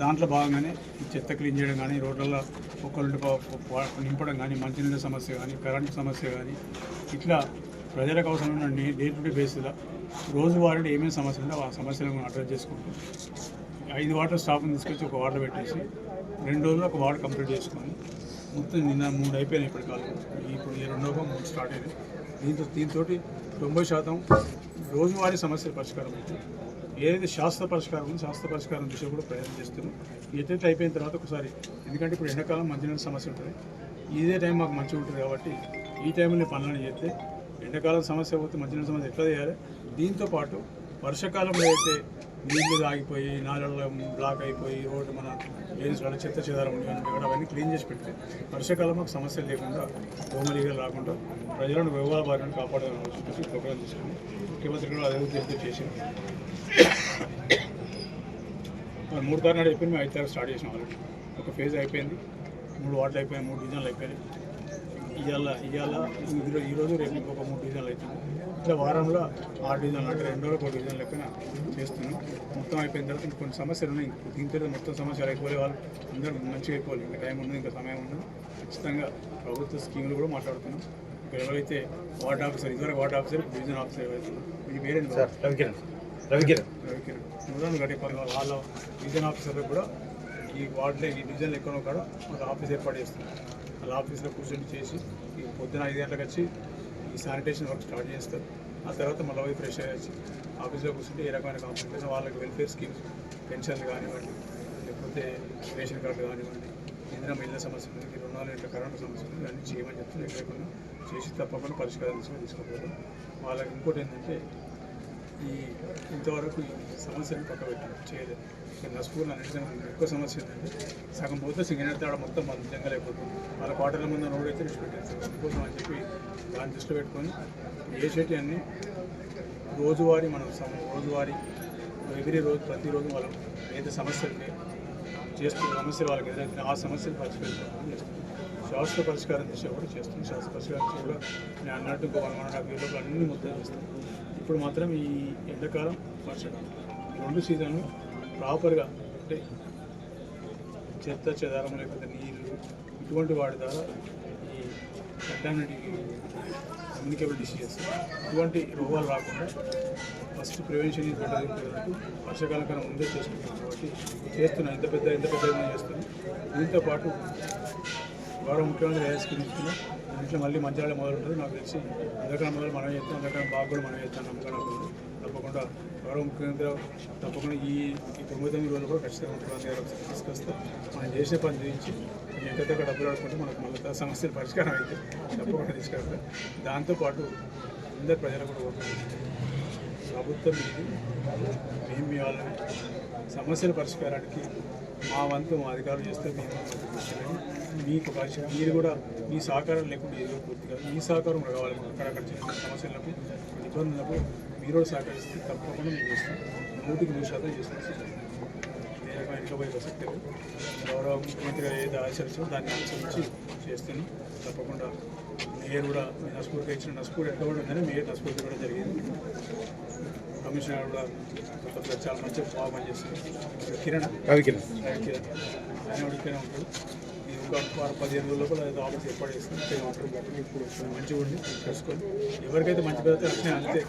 దాంట్లో భాగంగానే చెత్త క్లీన్ చేయడం కానీ, రోడ్లలో ఒక్కళ్ళు నింపడం కానీ, మంచినీళ్ళ సమస్య కానీ, కరెంటు సమస్య కానీ, ఇట్లా ప్రజలకు అవసరమైన డే టు డే బేస్లో రోజువారీ ఏమేమి సమస్యలు ఉందో ఆ సమస్యలను అడ్రస్ చేసుకుంటూ 5 వాటర్ స్టాఫ్ని తీసుకొచ్చి ఒక వాటర్ పెట్టేసి 2 రోజులు ఒక వాటర్ కంప్లీట్ చేసుకొని మొత్తం నిన్న 3 అయిపోయినాయి. ఇప్పుడు ఈ రెండవ 3 స్టార్ట్ అయింది. దీంతో 90% రోజువారీ సమస్యల పరిష్కారం అయితే ఏదైతే శాస్త్ర పరిష్కారం దిశ కూడా ప్రయత్నం చేస్తున్నాం. ఎట్లయితే అయిపోయిన తర్వాత ఒకసారి, ఎందుకంటే ఇప్పుడు ఎండాకాలం మంచినీళ్ళ సమస్య ఉంటుంది, ఇదే టైం మాకు మంచిగా ఉంటుంది కాబట్టి ఈ టైంలో పనులను చేస్తే ఎండాకాలం సమస్య పోతే మంచినీళ్ళ సమస్య ఎట్లా చేయాలి. దీంతోపాటు వర్షాకాలంలో అయితే నీళ్ళు ఆగిపోయి నాలలో బ్లాక్ అయిపోయి రోడ్డు మన ఏరియాస్లో చెత్త చెదారం ఉండేవి అవన్నీ క్లీన్ చేసి పెడితే వర్షాకాలం మాకు సమస్యలు లేకుండా దోమలీగలు రాకుండా ప్రజలను వ్యవహార బారిన కాపాడాలని ఆలోచించి ప్రోగ్రాం తీసుకుని ముఖ్యమంత్రి కూడా అదే ఉద్దేశంతో చేసింది. 3 తారీఖు అయిపోయింది, మేము 5 తారీఖు స్టార్ట్ చేసినాం. ఆల్రెడీ ఒక ఫేజ్ అయిపోయింది, 3 వార్డులు అయిపోయాయి, 3 డివిజన్లు అయిపోయినాయి. ఈరోజు రేపు ఇంకొక 3 డివిజన్లు అవుతుంది. ఇట్లా వారంలో 6 డివిజన్లు అంటే 2 రోజులకు 1 డివిజన్ లెక్కన చేస్తున్నాం. మొత్తం అయిపోయిన తర్వాత ఇంక కొన్ని సమస్యలు ఉన్నాయి. దీంతో మొత్తం సమస్యలు అయిపోలే వాళ్ళు అందరూ మంచిగా అయిపోవాలి. ఇంకా టైం ఉంది, ఇంకా సమయం ఉంది. ఖచ్చితంగా ప్రభుత్వ స్కీములు కూడా మాట్లాడుతున్నాం. ఇక్కడ ఎవరైతే వార్డ్ ఆఫీసర్, ఇదివరకు వార్డ్ ఆఫీసర్, డివిజన్ ఆఫీసర్ ఎవరైతే ఇది వేరే రవికిరణ్ గట్టి వాళ్ళ డివిజన్ ఆఫీసర్లకు కూడా ఈ వార్డులో ఈ డివిజన్లు ఎక్కడో కూడా ఒక ఆఫీస్ ఏర్పాటు చేస్తున్నాం. వాళ్ళ ఆఫీస్లో కూర్చొని చేసి ఈ పొద్దున 5 గంటలకు వచ్చి ఈ శానిటేషన్ వర్క్ స్టార్ట్ చేస్తారు. ఆ తర్వాత మళ్ళీ పోయి ఫ్రెష్ అయ్యి ఆఫీస్లో కూర్చుంటే ఏ రకమైన కాంప్లైంట్ వాళ్ళకి వెల్ఫేర్ స్కీమ్స్, పెన్షన్లు కానివ్వండి, లేకపోతే రేషన్ కార్డు కానివ్వండి, ఇందిరా ఇళ్ళ సమస్యలు, 2 యూనిట్ల కరెంటు సమస్యలు ఇవన్నీ చేయమని చెప్తున్నా. ఎక్కడైనా చేసి తప్పకుండా పరిష్కారం తీసుకోవాలి. వాళ్ళకి ఇంకోటి ఏంటంటే ఇంతవరకు ఈ సమస్యను పక్కబెట్టి చేయలేదు. నస్పూర్లో అన్నిటికన్నా ఎక్కువ సమస్య ఏంటంటే సగం పోతే సింగనెత్తే ఆడ మొత్తం మన జంగల్ అయిపోతుంది. వాళ్ళ క్వార్టర్ల ముందు రోడ్ అయితే విడిచిపెట్టేస్తారు. అందుకోసం అని చెప్పి దాన్ని దృష్టిలో పెట్టుకొని ఏ చెట్టు అన్నీ రోజువారీ ఎవ్రీ రోజు ప్రతిరోజు మనం ఏదైతే సమస్యలు వాళ్ళకి ఎదురైతే ఆ సమస్యలు పరిష్కరించాలని చేస్తుంది. శాస్త్ర పరిష్కారం దిశ కూడా చేస్తుంది. శాస్త్ర పరిష్కారం దిశ కూడా నేను అన్నట్టు 1.5 years అన్ని మొత్తం చేస్తాను. ఇప్పుడు మాత్రం ఈ ఎండాకాలం, వర్షాకాలం 2 సీజన్లు ప్రాపర్గా అంటే చెత్త చెదారం లేకపోతే నీళ్ళు ఇటువంటి వాటి ద్వారా ఈ కమ్యూనికేబుల్ డిసీజెస్ ఇటువంటి రోగాలు రాకుండా first prevention is better than వర్షాకాలం కన్నా ముందే చేసుకుంటాం కాబట్టి చేస్తున్నాం. ఎంత పెద్ద చేస్తున్నాం. దీంతోపాటు గౌరవ ముఖ్యమంత్రి ఏ స్కీమ్ ఇస్తున్నాం. ఇంట్లో మళ్ళీ మంచిర్యాల మొదలు ఉంటుంది. నాకు తెలిసి అందరికన్నా మొదలు మనం చేస్తాం, అందరికన్నా బాగా కూడా మనం చేస్తాం. నమ్మకం తప్పకుండా గౌరవ ముఖ్యమంత్రి తప్పకుండా ఈ 99 రోజులు కూడా ఖచ్చితంగా ముఖ్యమంత్రి గారు తీసుకొస్తే మనం చేసే పని గురించి ఎక్కడెక్కడ డబ్బులు ఆడుకుంటే మనకు మళ్ళీ సమస్యలు పరిష్కారం అయితే తప్పకుండా తీసుకెళ్తాం. దాంతోపాటు అందరు ప్రజలకు కూడా ప్రభుత్వం ఇది మేము వాళ్ళని సమస్యల పరిష్కారానికి మా వంతు మా అధికారులు చేస్తే మీకు మీరు కూడా మీ సహకారం లేకుండా ఏదో పూర్తిగా ఈ సహకారం కావాలి. అక్కడక్కడ చిన్న సమస్యలకు ఇబ్బందులకు మీరు కూడా సహకరిస్తే తప్పకుండా మేము చేస్తాం. 100% చేస్తాం. నేను ఇంట్లో పోయి ప్రసక్తి గౌరవ ముఖ్యమంత్రి గారు ఏది ఆచరించో దాన్ని అనుసరించి చేస్తాను. తప్పకుండా మేయర్ కూడా నస్పూర్కి ఇచ్చిన నస్పూర్ ఎక్కడ కూడా ఉందని మేయర్ నస్పూర్కి కూడా జరిగింది. కమిషనర్ కూడా చాలా మంచిగా బాగా పనిచేస్తుంది. రవికిరణ్ ఆయన ఉడికనే ఉంటాడు. ఇది ఒక 15 రోజుల లోపల ఆఫీస్ ఏర్పాటు చేస్తాను. ఇప్పుడు మంచిగా ఉండి తెలుసుకొని ఎవరికైతే మంచి పెడితే అంతే